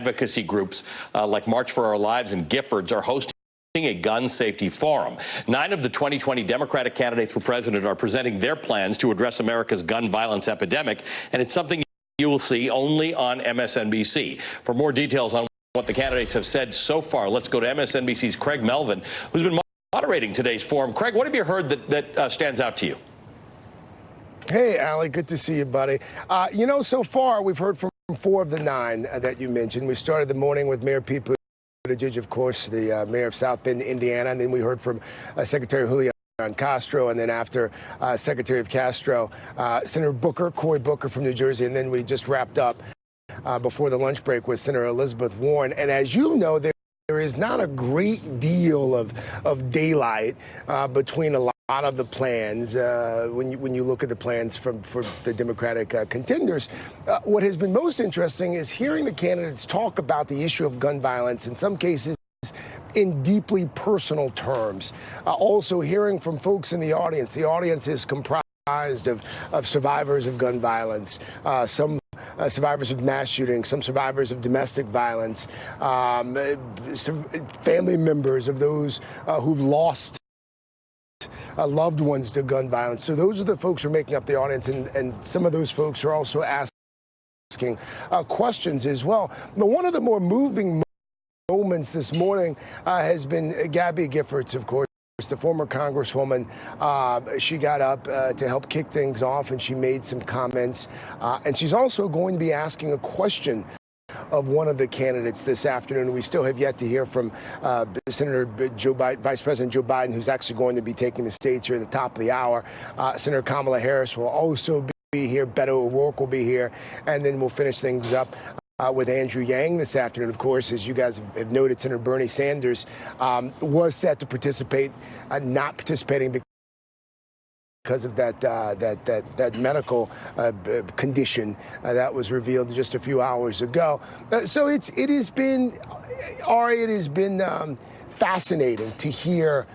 advocacy groups like March for Our Lives and Giffords are hosting a gun safety forum. 9 of the 2020 Democratic candidates for president are presenting their plans to address America's gun violence epidemic, and it's something you will see only on MSNBC. For more details on what the candidates have said so far, let's go to MSNBC's Craig Melvin, who's been moderating today's forum. Craig, what have you heard that stands out to you? Hey, Ali, good to see you, buddy. So far we've heard from 4 of the 9 that you mentioned. We started the morning with Mayor Pete Buttigieg, of course, the mayor of South Bend, Indiana, and then we heard from Secretary Julian Castro, and then after Secretary of Castro, Senator Cory Booker from New Jersey, and then we just wrapped up before the lunch break with Senator Elizabeth Warren. And as you know, there is not a great deal of daylight between a lot of the plans when you look at the plans for the Democratic contenders. What has been most interesting is hearing the candidates talk about the issue of gun violence, in some cases in deeply personal terms. Also hearing from folks in the audience. The audience is comprised of survivors of gun violence, some survivors of mass shootings, some survivors of domestic violence, some family members of those who've lost loved ones to gun violence. So those are the folks who are making up the audience, and some of those folks are also asking questions as well. But one of the more moving moments this morning has been Gabby Giffords, of course, the former Congresswoman. She got up to help kick things off, and she made some comments. And she's also going to be asking a question of one of the candidates this afternoon. We still have yet to hear from Senator Joe Biden, Vice President Joe Biden, who's actually going to be taking the stage here at the top of the hour. Senator Kamala Harris will also be here. Beto O'Rourke will be here. And then we'll finish things up with Andrew Yang this afternoon. Of course, as you guys have noted, Senator Bernie Sanders was set to participate, not participating because of that medical condition that was revealed just a few hours ago. So it has been fascinating to hear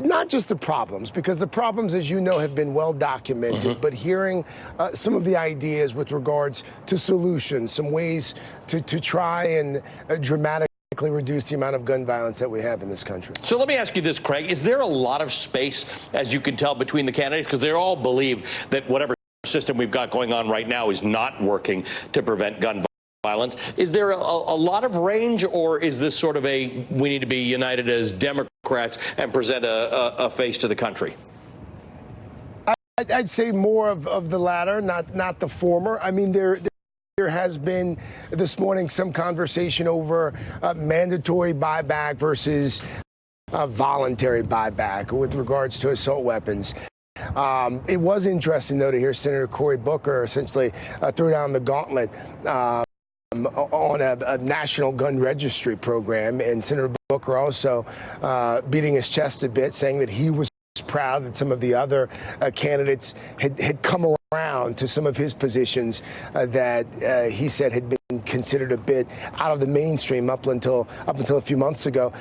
not just the problems, because the problems, as you know, have been well documented, but hearing some of the ideas with regards to solutions, some ways to try and dramatically reduce the amount of gun violence that we have in this country. So let me ask you this, Craig. Is there a lot of space, as you can tell, between the candidates? Because they all believe that whatever system we've got going on right now is not working to prevent gun violence. Is there a lot of range, or is this sort of we need to be united as Democrats and present a face to the country? I'd say more of the latter, not the former. I mean, there has been this morning some conversation over mandatory buyback versus voluntary buyback with regards to assault weapons. It was interesting, though, to hear Senator Cory Booker essentially throw down the gauntlet on a national gun registry program, and Senator Booker also beating his chest a bit, saying that he was proud that some of the other candidates had come around to some of his positions that he said had been considered a bit out of the mainstream up until a few months ago.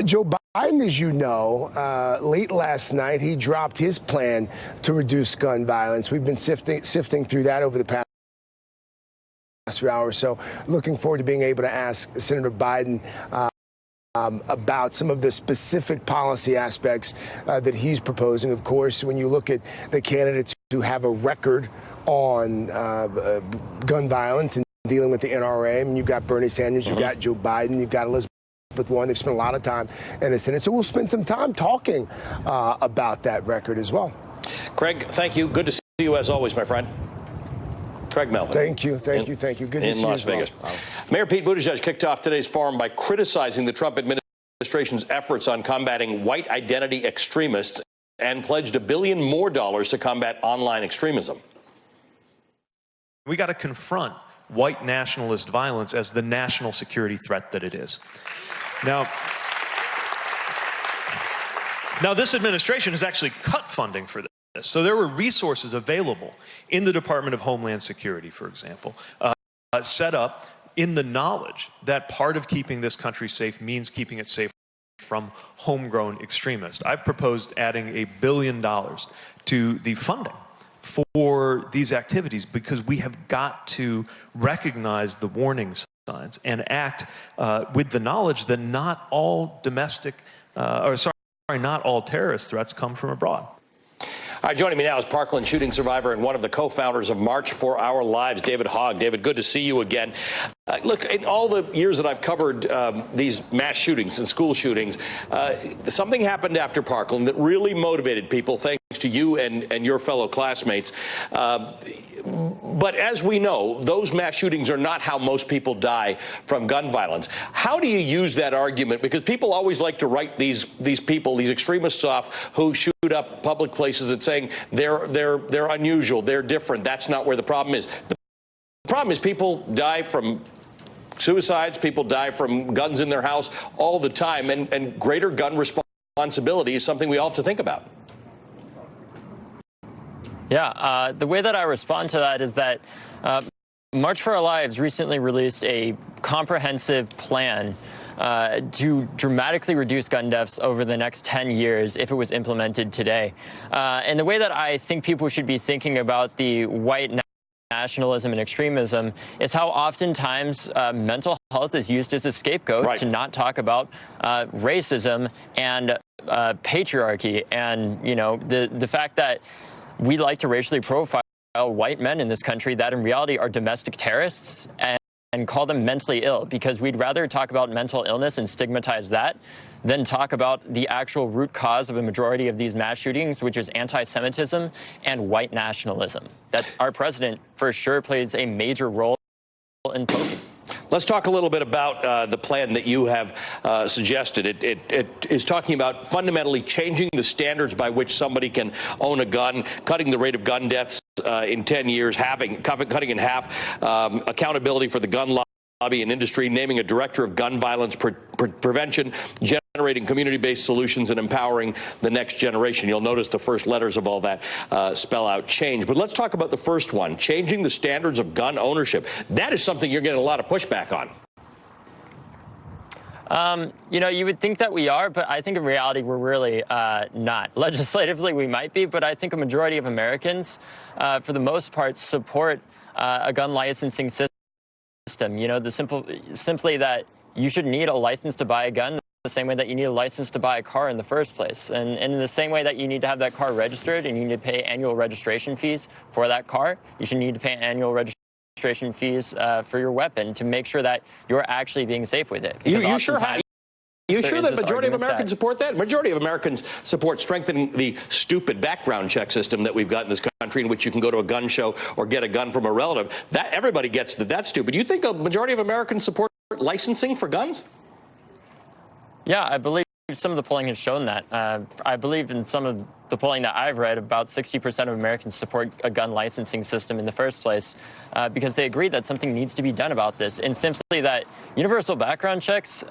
Joe Biden, as you know, late last night, he dropped his plan to reduce gun violence. We've been sifting through that over the past few hours. So looking forward to being able to ask Senator Biden about some of the specific policy aspects that he's proposing. Of course, when you look at the candidates who have a record on gun violence and dealing with the NRA, I mean, you've got Bernie Sanders, you've got Joe Biden, you've got Elizabeth Warren. They've spent a lot of time in the Senate. So we'll spend some time talking about that record as well. Craig, thank you. Good to see you as always, my friend. Craig Melvin. Thank you. Good to see you in Las Vegas. Mayor Pete Buttigieg kicked off today's forum by criticizing the Trump administration's efforts on combating white identity extremists and pledged $1 billion more to combat online extremism. We got to confront white nationalist violence as the national security threat that it is. Now, this administration has actually cut funding for this. So there were resources available in the Department of Homeland Security, for example, set up in the knowledge that part of keeping this country safe means keeping it safe from homegrown extremists. I've proposed adding $1 billion to the funding for these activities because we have got to recognize the warning signs and act with the knowledge that not all not all terrorist threats come from abroad. All right, joining me now is Parkland shooting survivor and one of the co-founders of March for Our Lives, David Hogg. David, good to see you again. Look, in all the years that I've covered these mass shootings and school shootings, something happened after Parkland that really motivated people, thanks to you and your fellow classmates. But as we know, those mass shootings are not how most people die from gun violence. How do you use that argument? Because people always like to write these people, these extremists off who shoot up public places and saying they're unusual, they're different. That's not where the problem is. The problem is people die from suicides, people die from guns in their house all the time, and greater gun responsibility is something we all have to think about. Yeah, the way that I respond to that is that March for Our Lives recently released a comprehensive plan to dramatically reduce gun deaths over the next 10 years if it was implemented today. And the way that I think people should be thinking about the white nationalism and extremism is how oftentimes mental health is used as a scapegoat to not talk about racism and patriarchy, and the fact that we like to racially profile white men in this country that in reality are domestic terrorists and call them mentally ill, because we'd rather talk about mental illness and stigmatize that than talk about the actual root cause of a majority of these mass shootings, which is anti-Semitism and white nationalism. That our president for sure plays a major role in poking. Let's talk a little bit about the plan that you have suggested. It is talking about fundamentally changing the standards by which somebody can own a gun, cutting the rate of gun deaths in 10 years, cutting in half, accountability for the gun lobby and industry, naming a director of gun violence prevention, generating community-based solutions, and empowering the next generation. You'll notice the first letters of all that spell out change. But let's talk about the first one, changing the standards of gun ownership. That is something you're getting a lot of pushback on. You would think that we are, but I think in reality we're really not. Legislatively we might be, but I think a majority of Americans, for the most part, support a gun licensing system. Simply that you should need a license to buy a gun the same way that you need a license to buy a car in the first place. And in the same way that you need to have that car registered and you need to pay annual registration fees for that car, you should need to pay annual registration fees for your weapon to make sure that you're actually being safe with it. You sure that majority of Americans support that? Majority of Americans support strengthening the stupid background check system that we've got in this country, in which you can go to a gun show or get a gun from a relative. That everybody gets that that's stupid. You think a majority of Americans support licensing for guns? Yeah, I believe some of the polling has shown that. I believe in some of the polling that I've read, about 60% of Americans support a gun licensing system in the first place because they agree that something needs to be done about this. And simply that universal background checks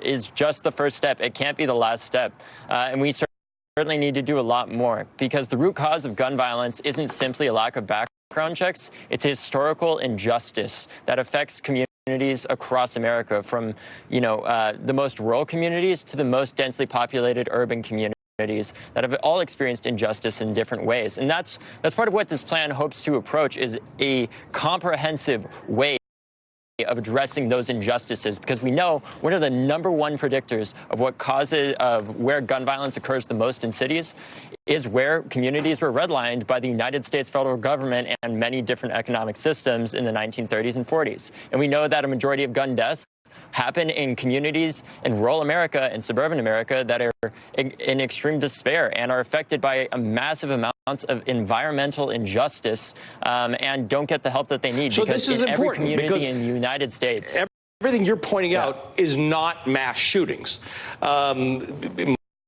is just the first step. It can't be the last step. And we certainly need to do a lot more, because the root cause of gun violence isn't simply a lack of background checks. It's historical injustice that affects communities across America, from the most rural communities to the most densely populated urban communities that have all experienced injustice in different ways. And that's part of what this plan hopes to approach, is a comprehensive way of addressing those injustices, because we know one of the #1 predictors of where gun violence occurs the most in cities is where communities were redlined by the United States federal government and many different economic systems in the 1930s and 40s. And we know that a majority of gun deaths happen in communities in rural America and suburban America that are in extreme despair and are affected by a massive amounts of environmental injustice and don't get the help that they need. So because this is in every important, community because in the United States, everything you're pointing out is not mass shootings.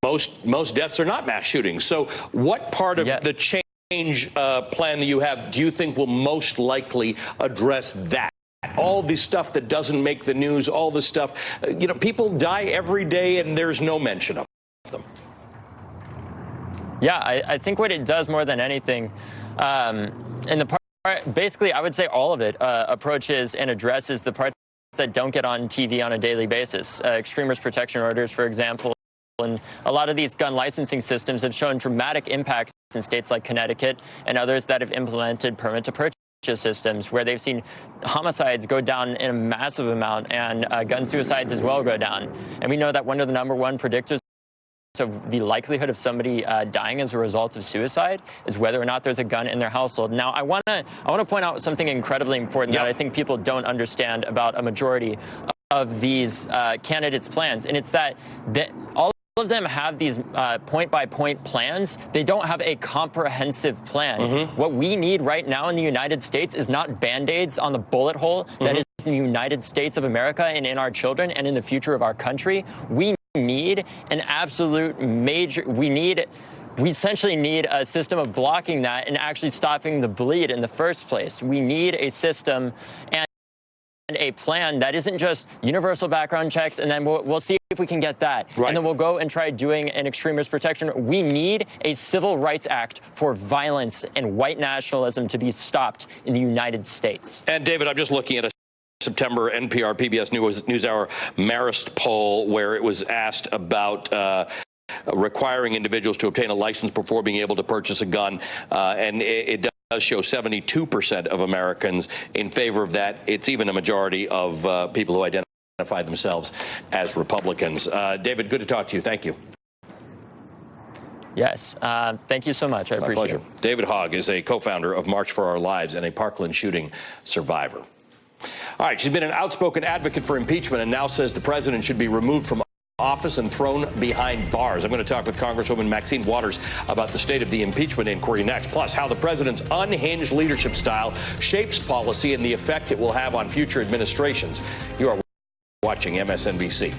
Most deaths are not mass shootings. So what part of the change plan that you have do you think will most likely address that? All the stuff that doesn't make the news, all the stuff, people die every day and there's no mention of them. Yeah, I think what it does more than anything, and basically I would say all of it approaches and addresses the parts that don't get on TV on a daily basis. Extremist protection orders, for example, and a lot of these gun licensing systems have shown dramatic impacts in states like Connecticut and others that have implemented permit to purchase systems where they've seen homicides go down in a massive amount and gun suicides as well go down. And we know that one of the number one predictors of the likelihood of somebody dying as a result of suicide is whether or not there's a gun in their household. Now, I want to point out something incredibly important that I think people don't understand about a majority of these candidates' plans, and it's that all of them have these point-by-point plans. They don't have a comprehensive plan. What we need right now in the United States is not Band-Aids on the bullet hole that is in the United States of America and in our children and in the future of our country. We need an absolute major, we essentially need a system of blocking that and actually stopping the bleed in the first place. We need a system and a plan that isn't just universal background checks and then we'll see if we can get that. Right. And then we'll go and try doing an extremist protection. We need a civil rights act for violence and white nationalism to be stopped in the United States. And David, I'm just looking at a September NPR PBS NewsHour Marist poll where it was asked about requiring individuals to obtain a license before being able to purchase a gun, and it does show 72% of Americans in favor of that. It's even a majority of people who identify themselves as Republicans. David, good to talk to you. Thank you. Yes, thank you so much. I appreciate it. David Hogg is a co-founder of March for Our Lives and a Parkland shooting survivor. All right, she's been an outspoken advocate for impeachment and now says the president should be removed from office and thrown behind bars. I'm going to talk with Congresswoman Maxine Waters about the state of the impeachment inquiry next, plus how the president's unhinged leadership style shapes policy and the effect it will have on future administrations. You are watching MSNBC.